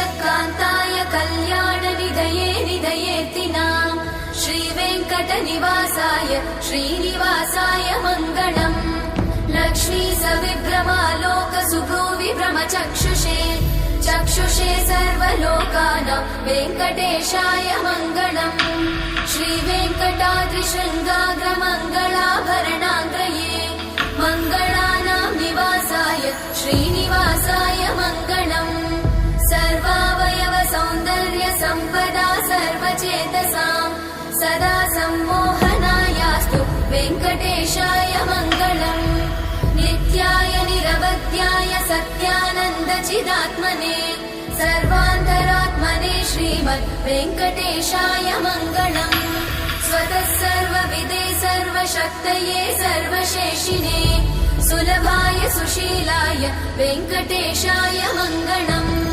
श्रीयकान्ताय कल्याणनिधये निधयेतिनाम् श्रीवेङ्कटनिवासाय श्रीनिवासाय मङ्गलम् लक्ष्मी सविभ्रमालोकसुभ्रूविभ्रमचक्षुषे चक्षुषे सर्वलोकानां वेङ्कटेशाय मङ्गलम् श्रीवेङ्कटाद्रिशृङ्गाग्रमङ्गलाभरणाग्रये मङ्गलानां निवासाय श्रीनिवासाय मङ्गलम् सर्वावयव सौन्दर्य सम्पदा सर्वचेतसां सदा सम्मोहनायास्तु वेङ्कटेशाय मङ्गलम् नित्याय निरवध्याय सत्यानन्दचिदात्मने सर्वान्तरात्मने श्रीमद् वेङ्कटेशाय मङ्गलम् स्वतः सर्वविदे सर्वशक्तये सर्वशेषिने सुलभाय सुशीलाय वेङ्कटेशाय मङ्गलम्।